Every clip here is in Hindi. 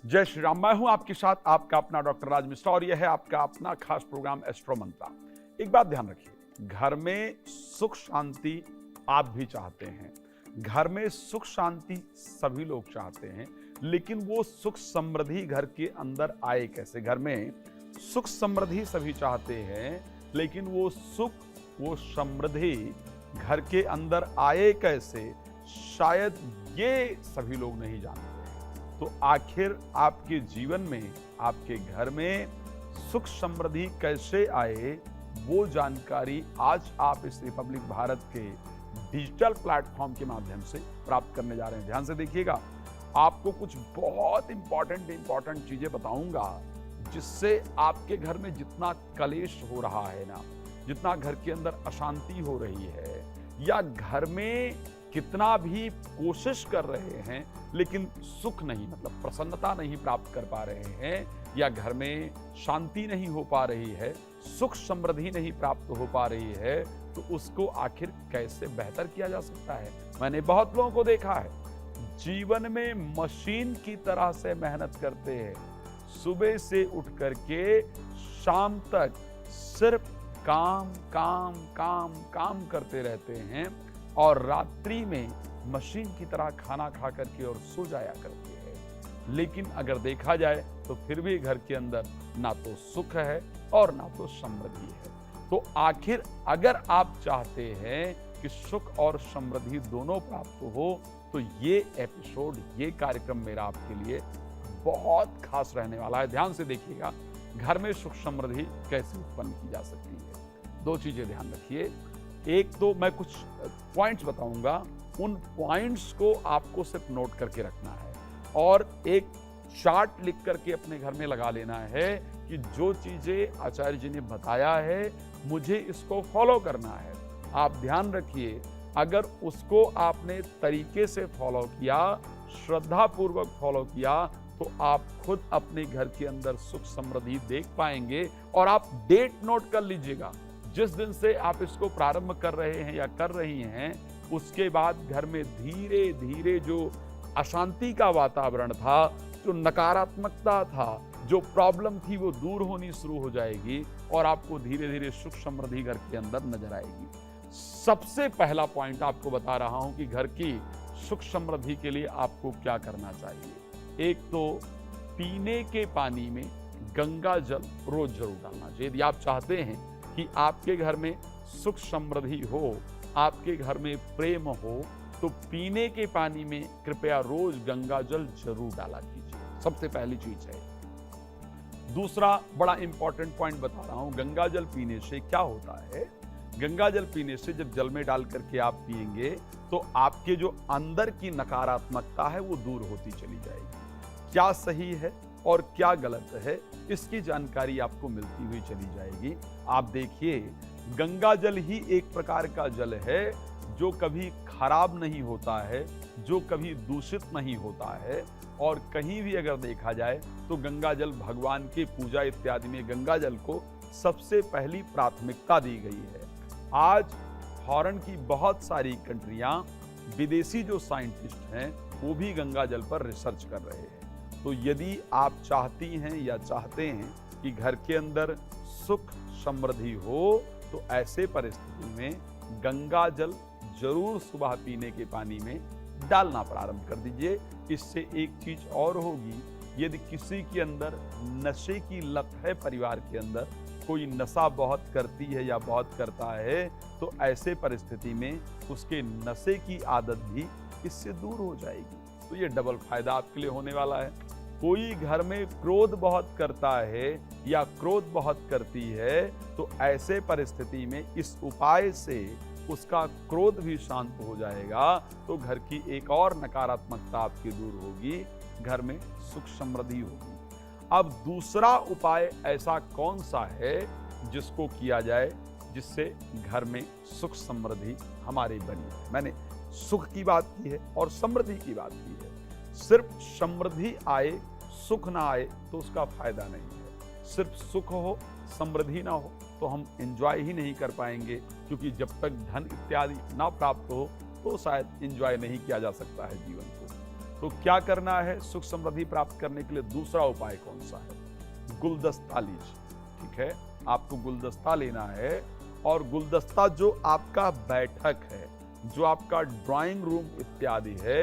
जय श्री राम। मैं हूं आपके साथ आपका अपना डॉक्टर राज मिश्रा और यह है आपका अपना खास प्रोग्राम एस्ट्रो मंत्रा। एक बात ध्यान रखिए, घर में सुख शांति आप भी चाहते हैं, घर में सुख शांति सभी लोग चाहते हैं, लेकिन वो सुख समृद्धि घर के अंदर आए कैसे? घर में सुख समृद्धि सभी चाहते हैं, लेकिन वो सुख वो समृद्धि घर के अंदर आए कैसे, शायद ये सभी लोग नहीं जानते। तो आखिर आपके जीवन में, आपके घर में सुख समृद्धि कैसे आए, वो जानकारी आज आप इस रिपब्लिक भारत के डिजिटल प्लेटफॉर्म के माध्यम से प्राप्त करने जा रहे हैं। ध्यान से देखिएगा, आपको कुछ बहुत इंपॉर्टेंट चीजें बताऊंगा, जिससे आपके घर में जितना कलेश हो रहा है ना, जितना घर के अंदर अशांति हो रही है, या घर में कितना भी कोशिश कर रहे हैं लेकिन सुख नहीं, मतलब प्रसन्नता नहीं प्राप्त कर पा रहे हैं, या घर में शांति नहीं हो पा रही है, सुख समृद्धि नहीं प्राप्त हो पा रही है, तो उसको आखिर कैसे बेहतर किया जा सकता है? मैंने बहुत लोगों को देखा है, जीवन में मशीन की तरह से मेहनत करते हैं, सुबह से उठ करके शाम तक सिर्फ काम काम काम काम करते रहते हैं और रात्रि में मशीन की तरह खाना खा करके और सो जाया करते हैं। लेकिन अगर देखा जाए तो फिर भी घर के अंदर ना तो सुख है और ना तो समृद्धि है। तो आखिर अगर आप चाहते हैं कि सुख और समृद्धि दोनों प्राप्त हो, तो ये एपिसोड, ये कार्यक्रम मेरा आपके लिए बहुत खास रहने वाला है। ध्यान से देखिएगा, घर में सुख समृद्धि कैसे उत्पन्न की जा सकती है। दो चीजें ध्यान रखिए। एक तो मैं कुछ पॉइंट्स बताऊंगा, उन पॉइंट्स को आपको सिर्फ नोट करके रखना है और एक चार्ट लिख करके अपने घर में लगा लेना है कि जो चीजें आचार्य जी ने बताया है मुझे इसको फॉलो करना है। आप ध्यान रखिए, अगर उसको आपने तरीके से फॉलो किया, श्रद्धा पूर्वक फॉलो किया, तो आप खुद अपने घर के अंदर सुख समृद्धि देख पाएंगे। और आप डेट नोट कर लीजिएगा, जिस दिन से आप इसको प्रारंभ कर रहे हैं या कर रही हैं, उसके बाद घर में धीरे धीरे जो अशांति का वातावरण था, जो नकारात्मकता था, जो प्रॉब्लम थी, वो दूर होनी शुरू हो जाएगी और आपको धीरे धीरे सुख समृद्धि घर के अंदर नजर आएगी। सबसे पहला पॉइंट आपको बता रहा हूं कि घर की सुख समृद्धि के लिए आपको क्या करना चाहिए। एक तो पीने के पानी में गंगा जल रोज जरूर डालना चाहिए। यदि आप चाहते हैं कि आपके घर में सुख समृद्धि हो, आपके घर में प्रेम हो, तो पीने के पानी में कृपया रोज गंगा जल जरूर डाला कीजिए। सबसे पहली चीज है। दूसरा बड़ा इंपॉर्टेंट पॉइंट बता रहा हूं, गंगा जल पीने से क्या होता है? गंगा जल पीने से जब जल में डाल करके आप पिएंगे तो आपके जो अंदर की नकारात्मकता है वो दूर होती चली जाएगी। क्या सही है और क्या गलत है, इसकी जानकारी आपको मिलती हुई चली जाएगी। आप देखिए, गंगा जल ही एक प्रकार का जल है जो कभी खराब नहीं होता है, जो कभी दूषित नहीं होता है, और कहीं भी अगर देखा जाए तो गंगा जल, भगवान की पूजा इत्यादि में गंगा जल को सबसे पहली प्राथमिकता दी गई है। आज फॉरेन की बहुत सारी कंट्रियां, विदेशी जो साइंटिस्ट हैं, वो भी गंगा जल पर रिसर्च कर रहे हैं। तो यदि आप चाहती हैं या चाहते हैं कि घर के अंदर सुख समृद्धि हो, तो ऐसे परिस्थिति में गंगा जल जरूर सुबह पीने के पानी में डालना प्रारंभ कर दीजिए। इससे एक चीज और होगी, यदि किसी के अंदर नशे की लत है, परिवार के अंदर कोई नशा बहुत करती है या बहुत करता है, तो ऐसे परिस्थिति में उसके नशे की आदत भी इससे दूर हो जाएगी। तो ये डबल फायदा आपके लिए होने वाला है। कोई घर में क्रोध बहुत करता है या क्रोध बहुत करती है, तो ऐसे परिस्थिति में इस उपाय से उसका क्रोध भी शांत हो जाएगा, तो घर की एक और नकारात्मकता आपकी दूर होगी, घर में सुख समृद्धि होगी। अब दूसरा उपाय ऐसा कौन सा है जिसको किया जाए जिससे घर में सुख समृद्धि हमारी बनी है? मैंने सुख की बात की है और समृद्धि की बात की है। सिर्फ समृद्धि आए, सुख ना आए तो उसका फायदा नहीं है। सिर्फ सुख हो, समृद्धि ना हो तो हम एंजॉय ही नहीं कर पाएंगे, क्योंकि जब तक धन इत्यादि ना प्राप्त हो तो शायद एंजॉय नहीं किया जा सकता है जीवन को। तो क्या करना है सुख समृद्धि प्राप्त करने के लिए? दूसरा उपाय कौन सा है? गुलदस्ता लीजिए। ठीक है, आपको गुलदस्ता लेना है और गुलदस्ता जो आपका बैठक है, जो आपका ड्राइंग रूम इत्यादि है,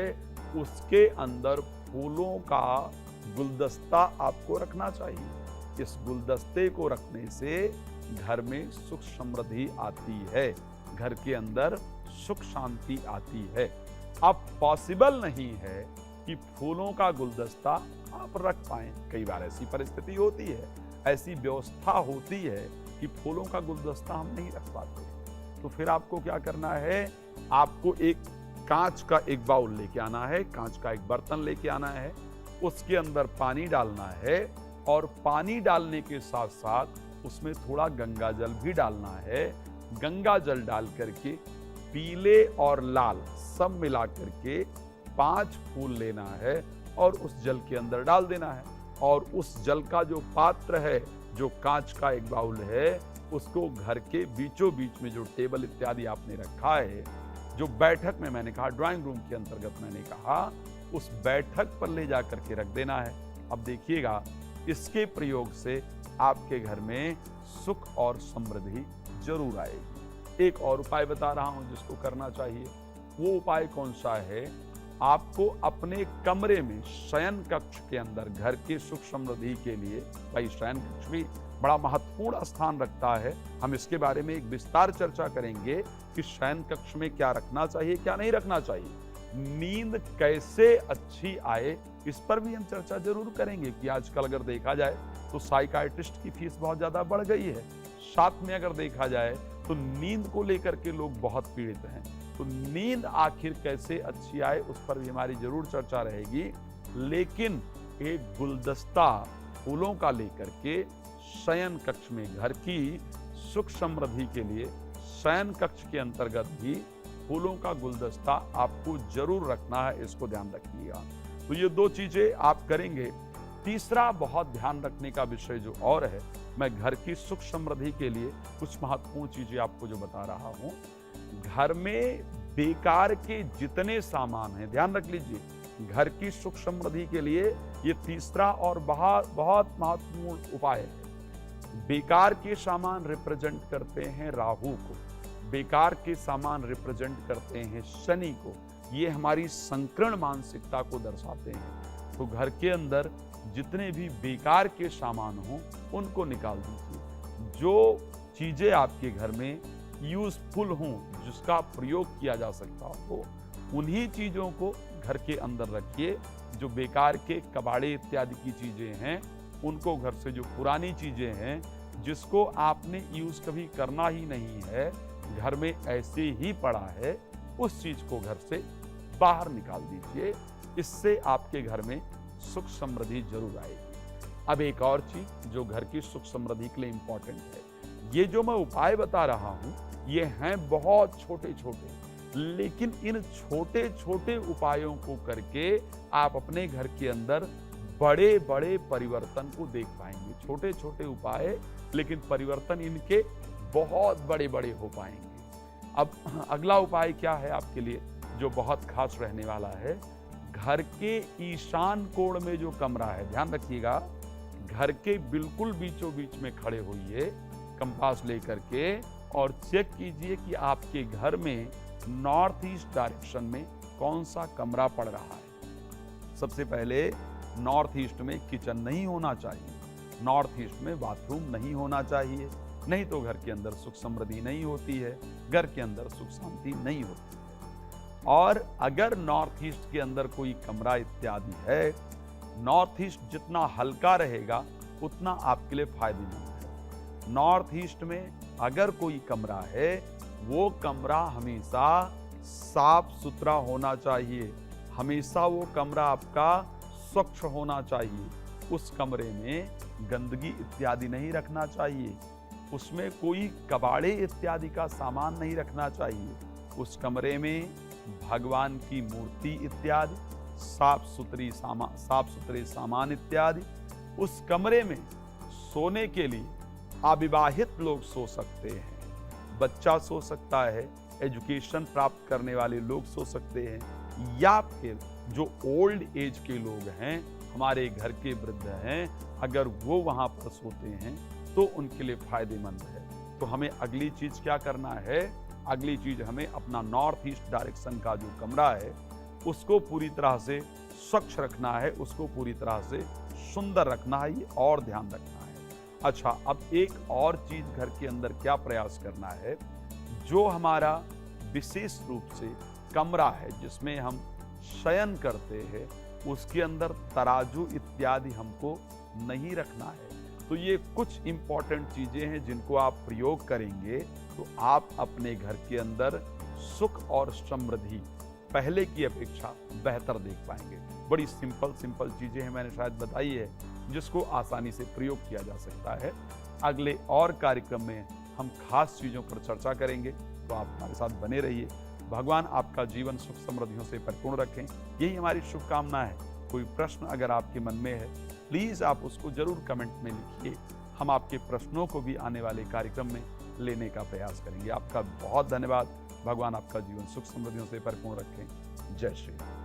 उसके अंदर फूलों का गुलदस्ता आपको रखना चाहिए। इस गुलदस्ते को रखने से घर में सुख समृद्धि आती है, घर के अंदर सुख शांति आती है। अब पॉसिबल नहीं है कि फूलों का गुलदस्ता आप रख पाएं। कई बार ऐसी परिस्थिति होती है, ऐसी व्यवस्था होती है कि फूलों का गुलदस्ता हम नहीं रख पाते। तो फिर आपको क्या करना है? आपको एक कांच का एक बाउल लेके आना है, कांच का एक बर्तन लेके आना है, उसके अंदर पानी डालना है और पानी डालने के साथ साथ उसमें थोड़ा गंगा जल भी डालना है। गंगा जल डाल करके पीले और लाल सब मिला करके 5 फूल लेना है और उस जल के अंदर डाल देना है। और उस जल का जो पात्र है, जो कांच का एक बाउल है, उसको घर के बीचों बीच में जो टेबल इत्यादि आपने रखा है, जो बैठक में मैंने कहा ड्राइंग रूम के अंतर्गत मैंने कहा, उस बैठक पर ले जाकर के रख देना है। अब देखिएगा, इसके प्रयोग से आपके घर में सुख और समृद्धि जरूर आएगी। एक और उपाय बता रहा हूं जिसको करना चाहिए। वो उपाय कौन सा है? आपको अपने कमरे में शयन कक्ष के अंदर घर की सुख समृद्धि के लिए, भाई शयन कक्ष भी बड़ा महत्वपूर्ण स्थान रखता है। हम इसके बारे में एक विस्तार चर्चा करेंगे कि शयन कक्ष में क्या रखना चाहिए, क्या नहीं रखना चाहिए। नींद कैसे अच्छी आए, इस पर भी हम चर्चा जरूर करेंगे कि आजकल अगर देखा जाए तो साइकाइट्रिस्ट की फीस बहुत ज्यादा बढ़ गई है। साथ में अगर देखा जाए तो नींद को लेकर के लोग बहुत पीड़ित हैं। तो नींद आखिर कैसे अच्छी आए, उस पर भी हमारी जरूर चर्चा रहेगी। लेकिन एक गुलदस्ता फूलों का लेकर के शयन कक्ष में, घर की सुख समृद्धि के लिए शयन कक्ष के अंतर्गत भी फूलों का गुलदस्ता आपको जरूर रखना है, इसको ध्यान रखिएगा। तो ये 2 चीजें आप करेंगे। तीसरा बहुत ध्यान रखने का विषय जो और है, मैं घर की सुख समृद्धि के लिए कुछ महत्वपूर्ण चीजें आपको जो बता रहा हूं। घर में बेकार के जितने सामान हैं, ध्यान रख लीजिए, घर की सुख समृद्धि के लिए ये तीसरा और बहुत महत्वपूर्ण उपाय है। बेकार के सामान रिप्रेजेंट करते हैं राहु को, बेकार के सामान रिप्रेजेंट करते हैं शनि को। ये हमारी संकीर्ण मानसिकता को दर्शाते हैं। तो घर के अंदर जितने भी बेकार के सामान हों उनको निकाल दीजिए। जो चीजें आपके घर में यूजफुल हों, जिसका प्रयोग किया जा सकता हो, उन्हीं चीजों को घर के अंदर रखिए। जो बेकार के कबाड़े इत्यादि की चीजें हैं उनको, घर से जो पुरानी चीजें हैं जिसको आपने यूज कभी करना ही नहीं है, घर में ऐसे ही पड़ा है, उस चीज को घर से बाहर निकाल दीजिए। इससे आपके घर में सुख समृद्धि जरूर आएगी। अब एक और चीज जो घर की सुख समृद्धि के लिए इंपॉर्टेंट है, ये जो मैं उपाय बता रहा हूं ये हैं बहुत छोटे छोटे, लेकिन इन छोटे छोटे उपायों को करके आप अपने घर के अंदर बड़े बड़े परिवर्तन को देख पाएंगे। छोटे छोटे उपाय, लेकिन परिवर्तन इनके बहुत बड़े बड़े हो पाएंगे। अब अगला उपाय क्या है आपके लिए जो बहुत खास रहने वाला है? घर के ईशान कोण में जो कमरा है, ध्यान रखिएगा, घर के बिल्कुल बीचों बीच में खड़े होइए कंपास लेकर के और चेक कीजिए कि आपके घर में नॉर्थ ईस्ट डायरेक्शन में कौन सा कमरा पड़ रहा है। सबसे पहले नॉर्थ ईस्ट में किचन नहीं होना चाहिए, नॉर्थ ईस्ट में बाथरूम नहीं होना चाहिए, नहीं तो घर के अंदर सुख समृद्धि नहीं होती है, घर के अंदर सुख शांति नहीं होती है। और अगर नॉर्थ ईस्ट के अंदर कोई कमरा इत्यादि है, नॉर्थ ईस्ट जितना हल्का रहेगा उतना आपके लिए फायदेमंद है। नॉर्थ ईस्ट में अगर कोई कमरा है, वो कमरा हमेशा साफ सुथरा होना चाहिए, हमेशा वो कमरा आपका स्वच्छ होना चाहिए। उस कमरे में गंदगी इत्यादि नहीं रखना चाहिए, उसमें कोई कबाड़े इत्यादि का सामान नहीं रखना चाहिए। उस कमरे में भगवान की मूर्ति इत्यादि, साफ सुथरे सामान इत्यादि। उस कमरे में सोने के लिए अविवाहित लोग सो सकते हैं, बच्चा सो सकता है, एजुकेशन प्राप्त करने वाले लोग सो सकते हैं, या फिर जो ओल्ड एज के लोग हैं, हमारे घर के वृद्ध हैं, अगर वो वहां पर सोते हैं तो उनके लिए फायदेमंद है। तो हमें अगली चीज क्या करना है? अगली चीज हमें अपना नॉर्थ ईस्ट डायरेक्शन का जो कमरा है उसको पूरी तरह से स्वच्छ रखना है, उसको पूरी तरह से सुंदर रखना है, ये और ध्यान रखना है। अच्छा, अब एक और चीज घर के अंदर क्या प्रयास करना है, जो हमारा विशेष रूप से कमरा है जिसमें हम शयन करते हैं, उसके अंदर तराजू इत्यादि हमको नहीं रखना है। तो ये कुछ इंपॉर्टेंट चीजें हैं जिनको आप प्रयोग करेंगे तो आप अपने घर के अंदर सुख और समृद्धि पहले की अपेक्षा बेहतर देख पाएंगे। बड़ी सिंपल चीजें हैं, मैंने शायद बताई है, जिसको आसानी से प्रयोग किया जा सकता है। अगले और कार्यक्रम में हम खास चीजों पर चर्चा करेंगे, तो आप हमारे साथ बने रहिए। भगवान आपका जीवन सुख समृद्धियों से परिपूर्ण रखें, यही हमारी शुभकामना है। कोई प्रश्न अगर आपके मन में है, प्लीज आप उसको जरूर कमेंट में लिखिए। हम आपके प्रश्नों को भी आने वाले कार्यक्रम में लेने का प्रयास करेंगे। आपका बहुत धन्यवाद। भगवान आपका जीवन सुख समृद्धियों से परिपूर्ण रखें। जय श्री राम।